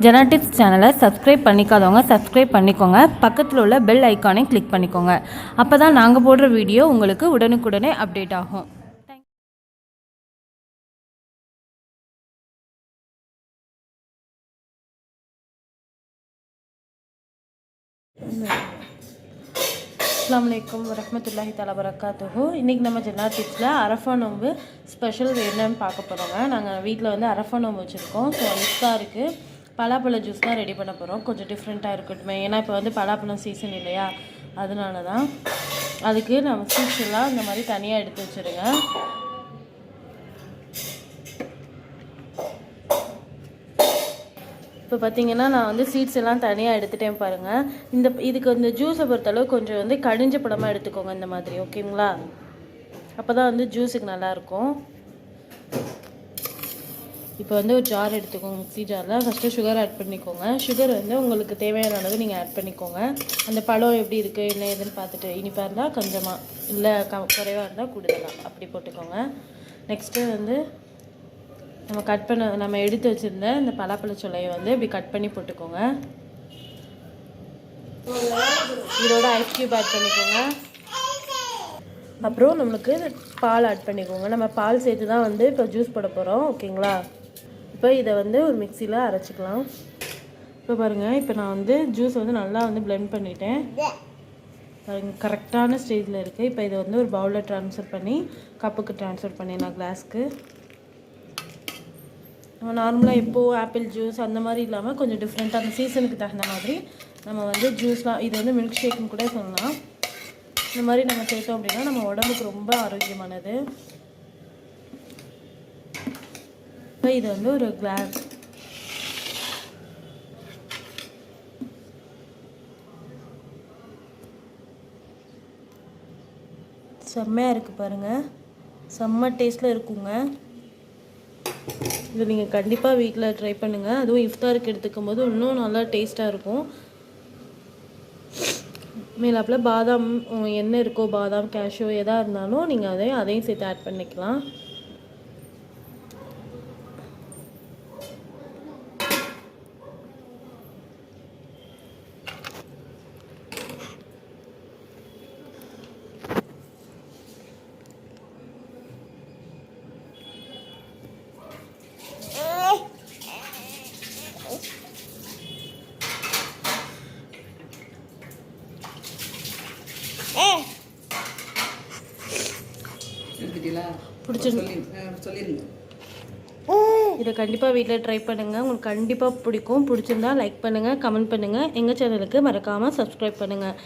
ஜனா tips சேனலை subscribe பண்ணிக்காதவங்க subscribe பண்ணிக்கோங்க. பக்கத்தில் உள்ள பெல் ஐக்கானை கிளிக் பண்ணிக்கோங்க. அப்போ தான் நாங்கள் போடுற வீடியோ உங்களுக்கு உடனுக்குடனே அப்டேட் ஆகும். அஸ்ஸலாமு அலைக்கும் வரஹ்மத்துல்லாஹி தஆலா பரக்காத்துஹு. இன்றைக்கி நம்ம ஜன்னா டிப்ஸில் அரஃபா நோம்பு ஸ்பெஷல் என்னன்னு பார்க்க போகிறோங்க. நாங்கள் வீட்டில் வந்து அரஃபா நோம்பு வச்சுருக்கோம். ஸோ இஃப்தாருக்கு பலாப்பழ ஜூஸ் தான் ரெடி பண்ண போகிறோம். கொஞ்சம் டிஃப்ரெண்ட்டாக இருக்கட்டுமே, ஏன்னா இப்போ வந்து பலாப்பழம் சீசன் இல்லையா, அதனால தான். அதுக்கு நம்ம சீட்ஸ் எல்லாம் இந்த மாதிரி தனியாக எடுத்து வச்சுருங்க. இப்போ பார்த்தீங்கன்னா நான் வந்து சீட்ஸ் எல்லாம் தனியாக எடுத்துகிட்டேன் பாருங்கள். இதுக்கு இந்த ஜூஸை பொறுத்தளவு கொஞ்சம் வந்து கடிஞ்ச பழமாக எடுத்துக்கோங்க இந்த மாதிரி, ஓகேங்களா? அப்போ தான் வந்து ஜூஸுக்கு நல்லாயிருக்கும். இப்போ வந்து ஒரு ஜார் எடுத்துக்கோங்க. மிக்ஸி ஜாரில் ஃபஸ்ட்டு சுகர் ஆட் பண்ணிக்கோங்க. சுகர் வந்து உங்களுக்கு தேவையான அளவு நீங்கள் ஆட் பண்ணிக்கோங்க. அந்த பழம் எப்படி இருக்குது என்ன ஏதுன்னு பார்த்துட்டு, இனிப்பாக இருந்தால் கொஞ்சமாக, இல்லை குறைவாக இருந்தால் கூடுதலாக அப்படி போட்டுக்கோங்க. நெக்ஸ்ட்டு வந்து நம்ம எடுத்து வச்சுருந்த இந்த பலாப்பழ சொலையை வந்து இப்படி கட் பண்ணி போட்டுக்கோங்க. இதோட ஐஸ் க்யூப் ஆட் பண்ணிக்கோங்க. அப்புறம் நம்மளுக்கு பால் ஆட் பண்ணிக்கோங்க. நம்ம பால் சேர்த்து தான் வந்து இப்போ ஜூஸ் போட போகிறோம், ஓகேங்களா? இப்போ இதை வந்து ஒரு மிக்சியில் அரைச்சிக்கலாம். இப்போ பாருங்கள், இப்போ நான் வந்து ஜூஸ் வந்து நல்லா வந்து பிளெண்ட் பண்ணிட்டேன் பாருங்கள், கரெக்டான ஸ்டேஜில் இருக்குது. இப்போ இதை வந்து ஒரு பவுலில் ட்ரான்ஸ்ஃபர் பண்ணி கப்புக்கு ட்ரான்ஸ்ஃபர் பண்ணிடலாம், கிளாஸ்க்கு. நம்ம நார்மலாக எப்போது ஆப்பிள் ஜூஸ் அந்த மாதிரி இல்லாமல் கொஞ்சம் டிஃப்ரெண்ட்டாக அந்த சீசனுக்கு தகுந்த மாதிரி நம்ம வந்து ஜூஸ்லாம், இது வந்து மில்க் ஷேக்குன்னு கூட சொல்லலாம். இந்த மாதிரி நம்ம சேர்த்தோம் அப்படின்னா நம்ம உடம்புக்கு ரொம்ப ஆரோக்கியமானது. இப்போ இது வந்து ஒரு கிளாஸ், செம்மையாக இருக்குது பாருங்கள், செம்ம டேஸ்ட்டில் இருக்குங்க. இது நீங்கள் கண்டிப்பாக வீட்டில் ட்ரை பண்ணுங்கள். அதுவும் இஃப்தாருக்கு எடுத்துக்கும் போது இன்னும் நல்லா டேஸ்ட்டாக இருக்கும். மேலாப்பில் பாதாம் என்ன இருக்கோ, பாதாம் கேஷ்யூ எதாக இருந்தாலும் நீங்கள் அதையும் சேர்த்து ஆட் பண்ணிக்கலாம். இதை கண்டிப்பாக வீட்டில் ட்ரை பண்ணுங்கள். உங்களுக்கு கண்டிப்பாக பிடிக்கும். பிடிச்சிருந்தா லைக் பண்ணுங்கள், கமெண்ட் பண்ணுங்கள். எங்கள் சேனலுக்கு மறக்காமல் சப்ஸ்கிரைப் பண்ணுங்கள்.